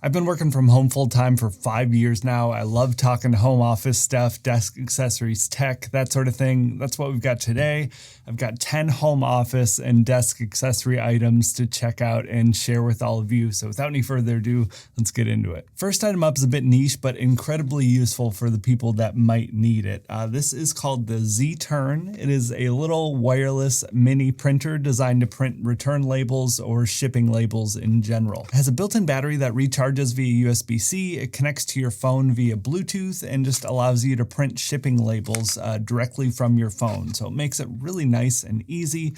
I've been working from home full time for 5 years now. I love talking home office stuff, desk accessories, tech, that sort of thing. That's what we've got today. I've got 10 home office and desk accessory items to check out and share with all of you. So without any further ado, let's get into it. First item up is a bit niche, but incredibly useful for the people that might need it. This is called the Zeturn. It is a little wireless mini printer designed to print return labels or shipping labels in general. It has a built-in battery that recharges via USB-C, it connects to your phone via Bluetooth, and just allows you to print shipping labels directly from your phone. So it makes it really nice and easy.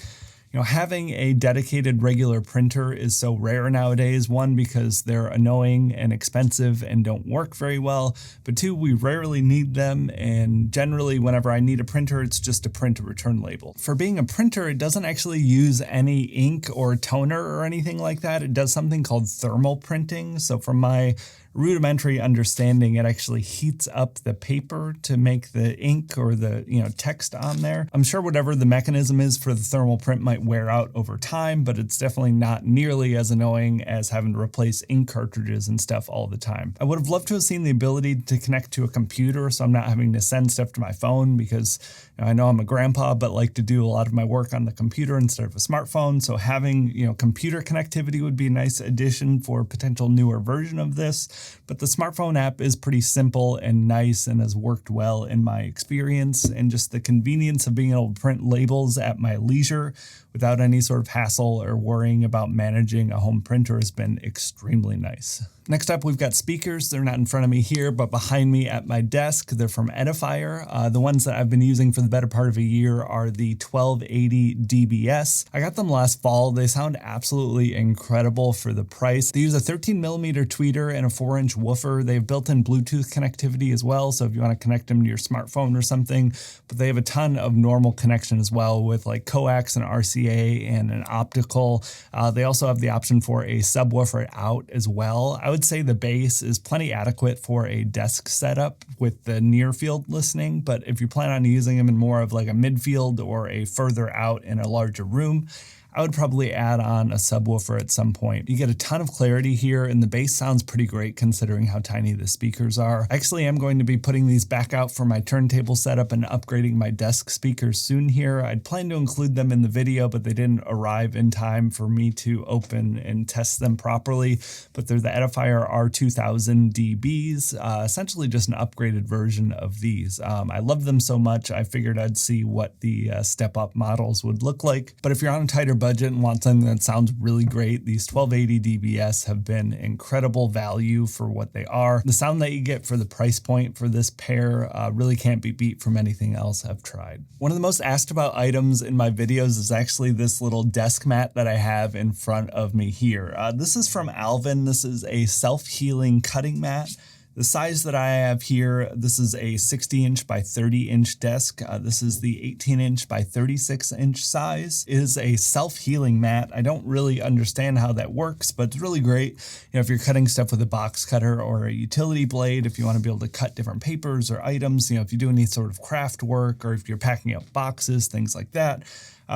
You know, having a dedicated regular printer is so rare nowadays. One, because they're annoying and expensive and don't work very well. But two, we rarely need them. And generally, whenever I need a printer, it's just to print a return label. For being a printer, it doesn't actually use any ink or toner or anything like that. It does something called thermal printing. So from my rudimentary understanding, it actually heats up the paper to make the ink or the text on there. I'm sure whatever the mechanism is for the thermal print might wear out over time, but it's definitely not nearly as annoying as having to replace ink cartridges and stuff all the time. I would have loved to have seen the ability to connect to a computer, so I'm not having to send stuff to my phone, because I know I'm a grandpa but like to do a lot of my work on the computer instead of a smartphone. So having computer connectivity would be a nice addition for a potential newer version of this. But the smartphone app is pretty simple and nice and has worked well in my experience, and just the convenience of being able to print labels at my leisure without any sort of hassle or worrying about managing a home printer has been extremely nice. Next up, we've got speakers. They're not in front of me here, but behind me at my desk. They're from Edifier. The ones that I've been using for the better part of a year are the 1280 dBs. I got them last fall. They sound absolutely incredible for the price. They use a 13mm tweeter and a 4-inch woofer. They have built-in Bluetooth connectivity as well, so if you want to connect them to your smartphone or something. But they have a ton of normal connection as well, with like coax and RCA and an optical. They also have the option for a subwoofer out as well. I would say the bass is plenty adequate for a desk setup with the near field listening, but if you plan on using them in more of like a midfield or a further out in a larger room, I would probably add on a subwoofer at some point. You get a ton of clarity here, and the bass sounds pretty great considering how tiny the speakers are. Actually, I'm going to be putting these back out for my turntable setup and upgrading my desk speakers soon here. I'd planned to include them in the video, but they didn't arrive in time for me to open and test them properly. But they're the Edifier R2000 DBs, essentially just an upgraded version of these. I love them so much, I figured I'd see what the step-up models would look like. But if you're on a tighter budget and want something that sounds really great, these 1280 dBs have been incredible value for what they are. The sound that you get for the price point for this pair really can't be beat from anything else I've tried. One of the most asked about items in my videos is actually this little desk mat that I have in front of me here. This is from Alvin. This is a self-healing cutting mat. The size that I have here, this is a 60-inch by 30-inch desk. This is the 18-inch by 36-inch size. It is a self-healing mat. I don't really understand how that works, but it's really great. If you're cutting stuff with a box cutter or a utility blade, if you want to be able to cut different papers or items, if you do any sort of craft work, or if you're packing up boxes, things like that.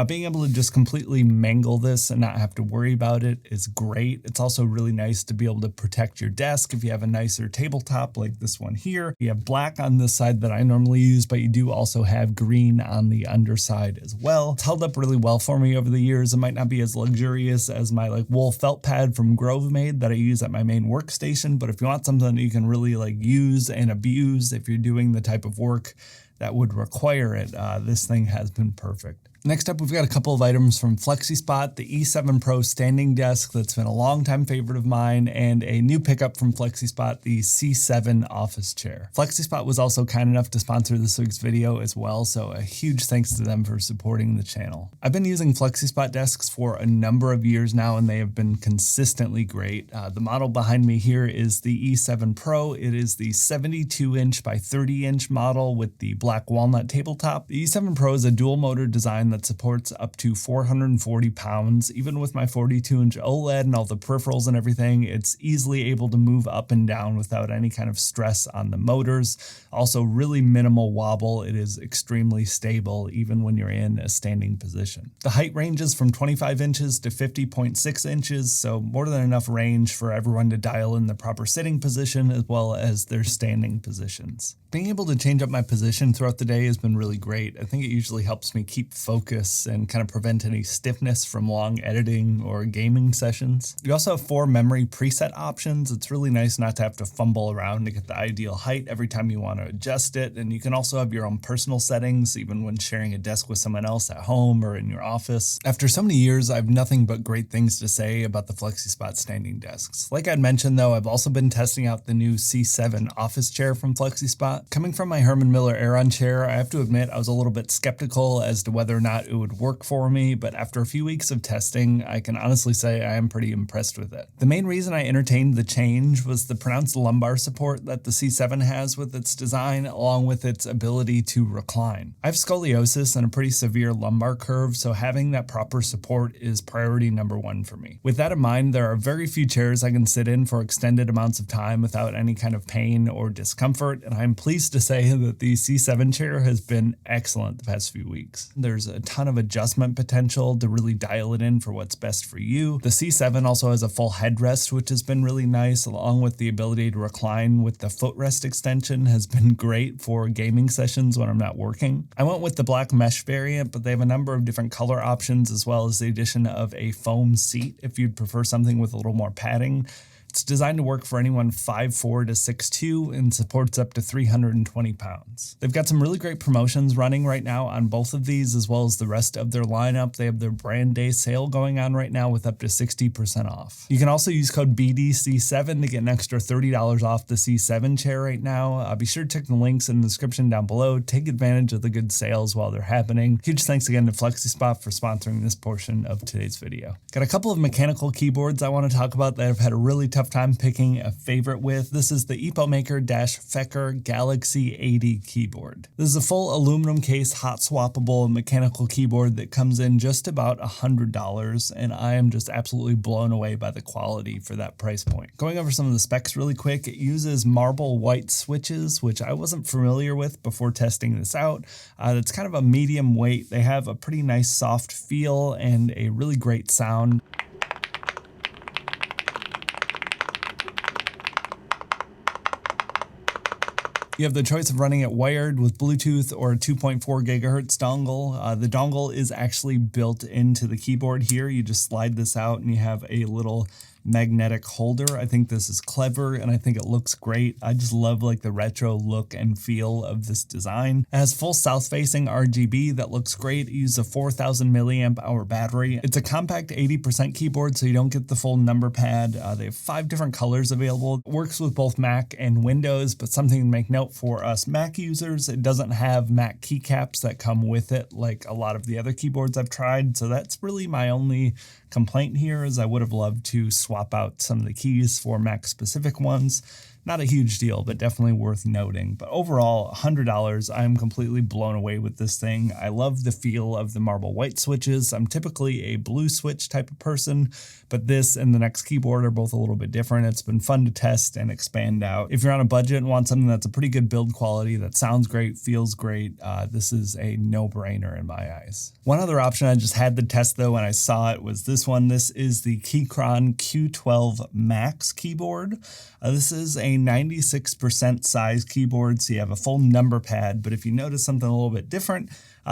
Being able to just completely mangle this and not have to worry about it is great. It's also really nice to be able to protect your desk if you have a nicer tabletop like this one here. You have black on this side that I normally use, but you do also have green on the underside as well. It's held up really well for me over the years. It might not be as luxurious as my wool felt pad from Grove Made that I use at my main workstation, but if you want something that you can really use and abuse if you're doing the type of work that would require it, this thing has been perfect. Next up, we've got a couple of items from Flexispot, the E7 Pro standing desk that's been a longtime favorite of mine, and a new pickup from Flexispot, the C7 office chair. Flexispot was also kind enough to sponsor this week's video as well, so a huge thanks to them for supporting the channel. I've been using Flexispot desks for a number of years now, and they have been consistently great. The model behind me here is the E7 Pro. It is the 72-inch by 30-inch model with the black walnut tabletop. The E7 Pro is a dual motor design that supports up to 440 pounds. Even with my 42-inch OLED and all the peripherals and everything, it's easily able to move up and down without any kind of stress on the motors. Also really minimal wobble. It is extremely stable even when you're in a standing position. The height ranges from 25 inches to 50.6 inches, so more than enough range for everyone to dial in the proper sitting position as well as their standing positions. Being able to change up my position throughout the day has been really great. I think it usually helps me keep focus and kind of prevent any stiffness from long editing or gaming sessions. You also have 4 memory preset options. It's really nice not to have to fumble around to get the ideal height every time you want to adjust it. And you can also have your own personal settings, even when sharing a desk with someone else at home or in your office. After so many years, I have nothing but great things to say about the Flexispot standing desks. Like I'd mentioned though, I've also been testing out the new C7 office chair from Flexispot. Coming from my Herman Miller Aeron chair, I have to admit I was a little bit skeptical as to whether or not it would work for me, but after a few weeks of testing, I can honestly say I am pretty impressed with it. The main reason I entertained the change was the pronounced lumbar support that the C7 has with its design, along with its ability to recline. I have scoliosis and a pretty severe lumbar curve, so having that proper support is priority number 1 for me. With that in mind, there are very few chairs I can sit in for extended amounts of time without any kind of pain or discomfort, and I'm pleased to say that the C7 chair has been excellent the past few weeks. There's a ton of adjustment potential to really dial it in for what's best for you. The C7 also has a full headrest, which has been really nice, along with the ability to recline with the footrest extension has been great for gaming sessions when I'm not working. I went with the black mesh variant, but they have a number of different color options as well as the addition of a foam seat if you'd prefer something with a little more padding. It's designed to work for anyone 5'4" to 6'2" and supports up to 320 pounds. They've got some really great promotions running right now on both of these as well as the rest of their lineup. They have their brand day sale going on right now with up to 60% off. You can also use code BDC7 to get an extra $30 off the C7 chair right now. Be sure to check the links in the description down below. Take advantage of the good sales while they're happening. Huge thanks again to Flexispot for sponsoring this portion of today's video. Got a couple of mechanical keyboards I want to talk about that I've had a really tough time picking a favorite with. This is the Epomaker Feker Galaxy 80 keyboard. This is a full aluminum case, hot swappable mechanical keyboard that comes in just about $100, and I am just absolutely blown away by the quality for that price point. Going over some of the specs really quick, it uses marble white switches, which I wasn't familiar with before testing this out. It's kind of a medium weight. They have a pretty nice soft feel and a really great sound. You have the choice of running it wired with Bluetooth or a 2.4 gigahertz dongle. The dongle is actually built into the keyboard here. You just slide this out and you have a little magnetic holder. I think this is clever and I think it looks great. I just love like the retro look and feel of this design. It has full south-facing RGB that looks great. It uses a 4,000 milliamp hour battery. It's a compact 80% keyboard, so you don't get the full number pad. They have 5 different colors available. It works with both Mac and Windows, but something to make note for us Mac users, it doesn't have Mac keycaps that come with it like a lot of the other keyboards I've tried. So that's really my only complaint here, is I would have loved to swap out some of the keys for Mac specific ones. Not a huge deal, but definitely worth noting. But overall, $100, I'm completely blown away with this thing. I love the feel of the marble white switches. I'm typically a blue switch type of person, but this and the next keyboard are both a little bit different. It's been fun to test and expand out. If you're on a budget and want something that's a pretty good build quality, that sounds great, feels great, this is a no-brainer in my eyes. One other option I just had to test though when I saw it was this one. This is the Keychron Q12 Max keyboard. This is a 96% size keyboard, so you have a full number pad, but if you notice something a little bit different,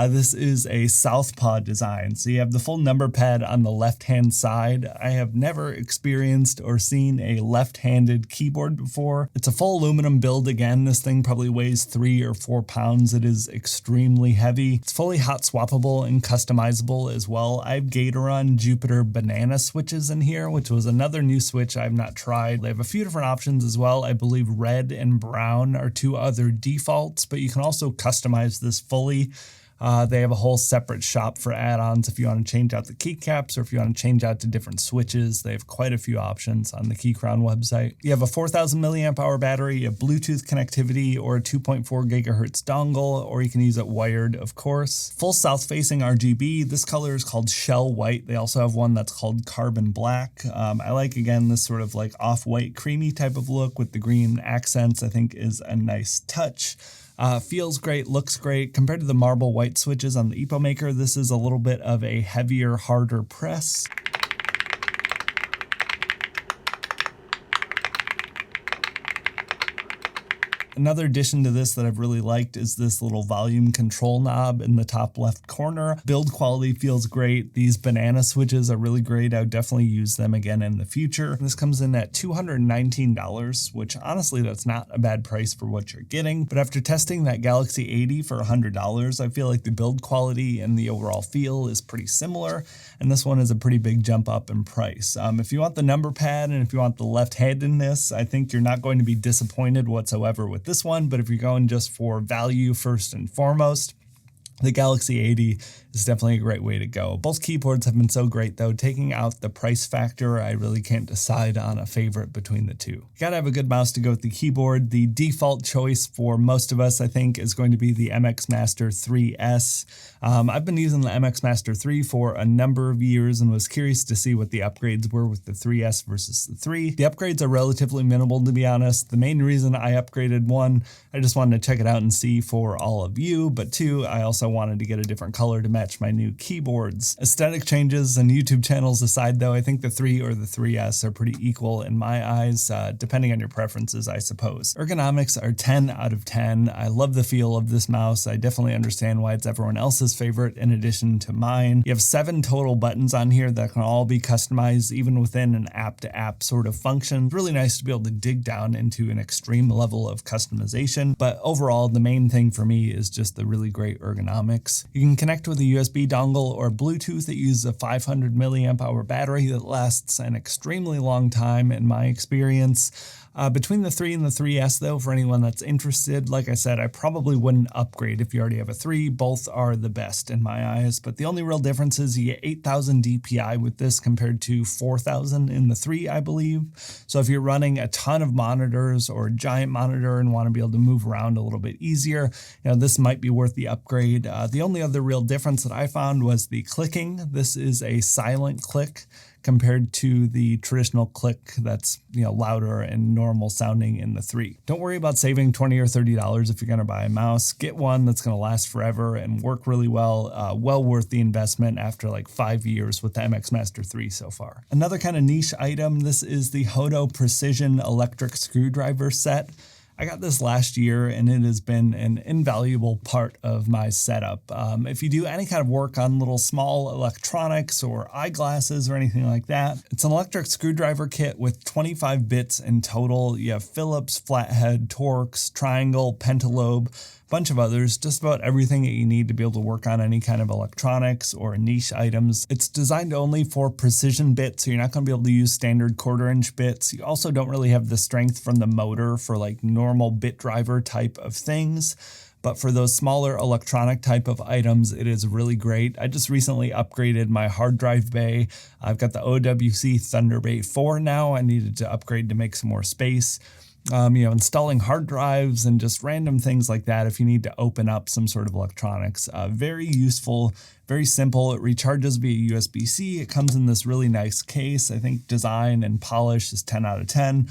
this is a South-Paw design. So you have the full number pad on the left-hand side. I have never experienced or seen a left-handed keyboard before. It's a full aluminum build again. This thing probably weighs 3 or 4 pounds. It is extremely heavy. It's fully hot swappable and customizable as well. I have Zeturn Jupiter banana switches in here, which was another new switch I've not tried. They have a few different options as well. I believe red and brown are 2 other defaults, but you can also customize this fully. They have a whole separate shop for add-ons if you want to change out the keycaps or if you want to change out to different switches. They have quite a few options on the Keychron website. You have a 4,000 milliamp hour battery, a Bluetooth connectivity, or a 2.4 gigahertz dongle, or you can use it wired, of course. Full south-facing RGB. This color is called Shell White. They also have one that's called Carbon Black. I like, again, this sort of like off-white creamy type of look with the green accents. I think is a nice touch. Feels great, looks great. Compared to the marble white switches on the Epomaker, this is a little bit of a heavier, harder press. Another addition to this that I've really liked is this little volume control knob in the top left corner. Build quality feels great. These banana switches are really great. I would definitely use them again in the future. This comes in at $219, which honestly, that's not a bad price for what you're getting. But after testing that Galaxy 80 for $100, I feel like the build quality and the overall feel is pretty similar. And this one is a pretty big jump up in price. If you want the number pad and if you want the left-handedness, I think you're not going to be disappointed whatsoever with this one. But if you're going just for value first and foremost, the Galaxy 80 is definitely a great way to go. Both keyboards have been so great though. Taking out the price factor, I really can't decide on a favorite between the two. You gotta have a good mouse to go with the keyboard. The default choice for most of us, I think, is going to be the MX Master 3S. I've been using the MX Master 3 for a number of years and was curious to see what the upgrades were with the 3S versus the 3. The upgrades are relatively minimal, to be honest. The main reason I upgraded, one, I just wanted to check it out and see for all of you, but two, I also wanted to get a different color to match my new keyboards. Aesthetic changes and YouTube channels aside though, I think the 3 or the 3S are pretty equal in my eyes, depending on your preferences, I suppose. Ergonomics are 10 out of 10. I love the feel of this mouse. I definitely understand why it's everyone else's favorite in addition to mine. You have 7 total buttons on here that can all be customized even within an app-to-app sort of function. It's really nice to be able to dig down into an extreme level of customization, but overall the main thing for me is just the really great ergonomics. You can connect with a USB dongle or Bluetooth that uses a 500 milliamp hour battery that lasts an extremely long time in my experience. Between the 3 and the 3S though, for anyone that's interested, like I said, I probably wouldn't upgrade if you already have a 3. Both are the best in my eyes, but the only real difference is you get 8,000 DPI with this compared to 4,000 in the 3, I believe. So if you're running a ton of monitors or a giant monitor and want to be able to move around a little bit easier, this might be worth the upgrade. The only other real difference that I found was the clicking. This is a silent click compared to the traditional click that's louder and normal sounding in the 3. Don't worry about saving $20 or $30 if you're going to buy a mouse. Get one that's going to last forever and work really well. Well worth the investment after like 5 years with the MX Master 3 so far. Another kind of niche item, this is the HOTO Precision Electric Screwdriver Set. I got this last year and it has been an invaluable part of my setup. If you do any kind of work on little small electronics or eyeglasses or anything like that, it's an electric screwdriver kit with 25 bits in total. You have Phillips, flathead, Torx, triangle, pentalobe, bunch of others, just about everything that you need to be able to work on any kind of electronics or niche items. It's designed only for precision bits, so you're not going to be able to use standard 1/4 inch bits. You also don't really have the strength from the motor for like normal bit driver type of things. But for those smaller electronic type of items, it is really great. I just recently upgraded my hard drive bay. I've got the OWC Thunderbay 4 now. I needed to upgrade to make some more space. Installing hard drives and just random things like that if you need to open up some sort of electronics. Very useful, very simple. It recharges via USB-C. It comes in this really nice case. I think design and polish is 10 out of 10.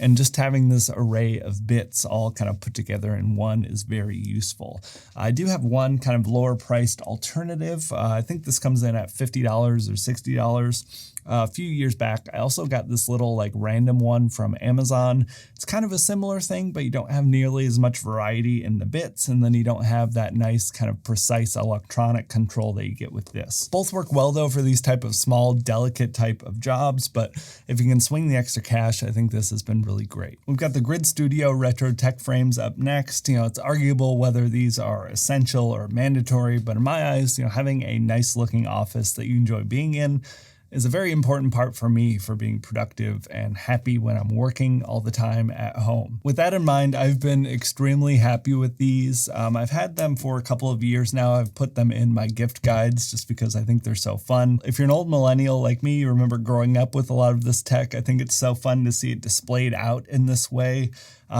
And just having this array of bits all kind of put together in one is very useful. I do have one kind of lower priced alternative. I think this comes in at $50 or $60. A few years back, I also got this little like random one from Amazon. It's kind of a similar thing, but you don't have nearly as much variety in the bits, and then you don't have that nice kind of precise electronic control that you get with this. Both work well though for these type of small, delicate type of jobs, but if you can swing the extra cash, I think this has been really great. We've got the Grid Studio Retro Tech frames up next. It's arguable whether these are essential or mandatory, but in my eyes, having a nice looking office that you enjoy being in, is a very important part for me for being productive and happy when I'm working all the time at home. With that in mind, I've been extremely happy with these. I've had them for a couple of years now. I've put them in my gift guides just because I think they're so fun. If you're an old millennial like me, you remember growing up with a lot of this tech. I think it's so fun to see it displayed out in this way.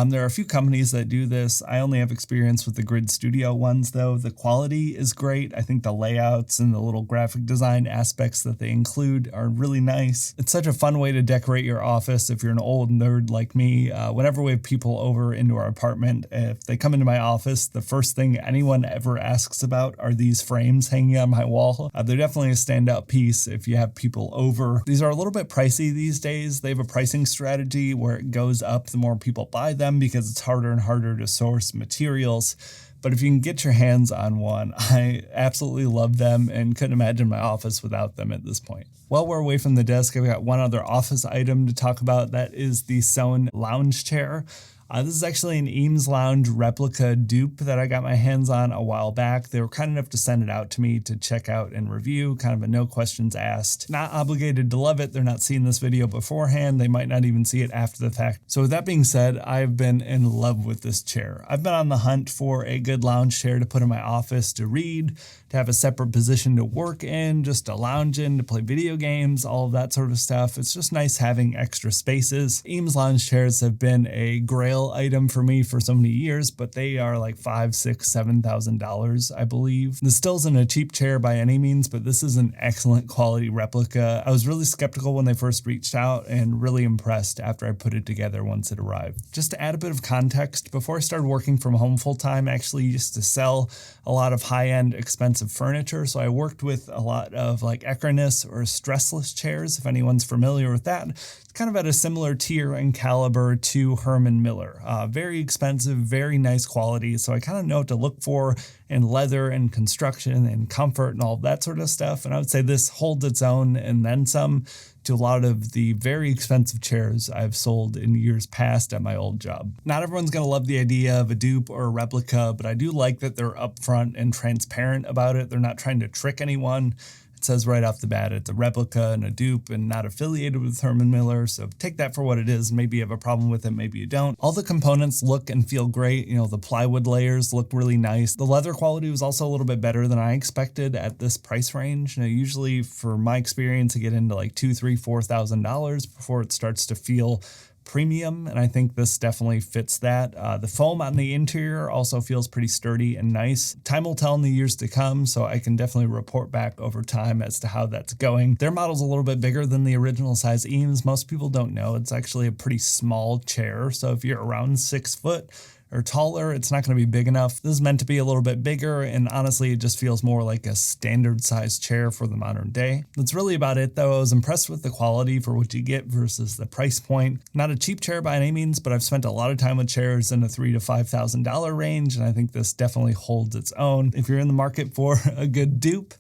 There are a few companies that do this. I only have experience with the Grid Studio ones though. The quality is great. I think the layouts and the little graphic design aspects that they include are really nice. It's such a fun way to decorate your office if you're an old nerd like me. Whenever we have people over into our apartment, if they come into my office, the first thing anyone ever asks about are these frames hanging on my wall. They're definitely a standout piece if you have people over. These are a little bit pricey these days. They have a pricing strategy where it goes up the more people buy them because it's harder and harder to source materials. But if you can get your hands on one, I absolutely love them and couldn't imagine my office without them at this point. While we're away from the desk, I've got one other office item to talk about. That is the Sohnne lounge chair. This is actually an Eames Lounge replica dupe that I got my hands on a while back. They were kind enough to send it out to me to check out and review, kind of a no questions asked. Not obligated to love it. They're not seeing this video beforehand. They might not even see it after the fact. So with that being said, I've been in love with this chair. I've been on the hunt for a good lounge chair to put in my office to read, to have a separate position to work in, just to lounge in, to play video games, all of that sort of stuff. It's just nice having extra spaces. Eames lounge chairs have been a grail item for me for so many years, but they are like $5,000, $6,000, $7,000, I believe. This still isn't a cheap chair by any means, but this is an excellent quality replica. I was really skeptical when they first reached out and really impressed after I put it together once it arrived. Just to add a bit of context, before I started working from home full time, I actually used to sell a lot of high-end expensive furniture. So I worked with a lot of like Equinus or stressless chairs, if anyone's familiar with that. It's kind of at a similar tier and caliber to Herman Miller. Very expensive, very nice quality. So I kind of know what to look for in leather and construction and comfort and all that sort of stuff. And I would say this holds its own and then some to a lot of the very expensive chairs I've sold in years past at my old job. Not everyone's going to love the idea of a dupe or a replica, but I do like that they're upfront and transparent about it. They're not trying to trick anyone. It says right off the bat, it's a replica and a dupe and not affiliated with Herman Miller. So take that for what it is. Maybe you have a problem with it, maybe you don't. All the components look and feel great. You know, the plywood layers look really nice. The leather quality was also a little bit better than I expected at this price range. You know, usually for my experience, I get into like $2,000, $3,000, $4,000 before it starts to feel premium, and I think this definitely fits that. The foam on the interior also feels pretty sturdy and nice. Time will tell in the years to come, so I can definitely report back over time as to how that's going. Their model's a little bit bigger than the original size Eames. Most people don't know it's actually a pretty small chair, so if you're around 6 foot or taller, it's not going to be big enough. This is meant to be a little bit bigger, and honestly, it just feels more like a standard size chair for the modern day. That's really about it though. I was impressed with the quality for what you get versus the price point. Not a cheap chair by any means, but I've spent a lot of time with chairs in the $3,000 to $5,000 range, and I think this definitely holds its own. If you're in the market for a good dupe,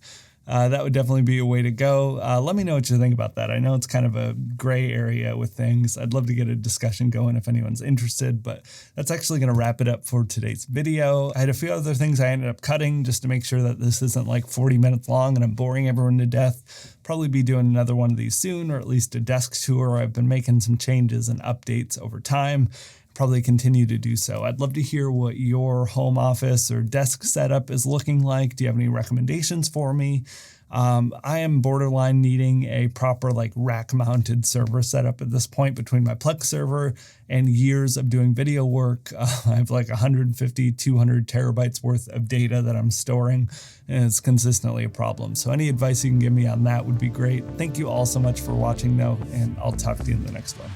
that would definitely be a way to go. Let me know what you think about that. I know it's kind of a gray area with things. I'd love to get a discussion going if anyone's interested, but that's actually going to wrap it up for today's video. I had a few other things I ended up cutting just to make sure that this isn't like 40 minutes long and I'm boring everyone to death. Probably be doing another one of these soon, or at least a desk tour. I've been making some changes and updates over time. Probably continue to do so. I'd love to hear what your home office or desk setup is looking like. Do you have any recommendations for me? I am borderline needing a proper like rack mounted server setup at this point between my Plex server and years of doing video work. I have like 150, 200 terabytes worth of data that I'm storing, and it's consistently a problem. So any advice you can give me on that would be great. Thank you all so much for watching though, and I'll talk to you in the next one.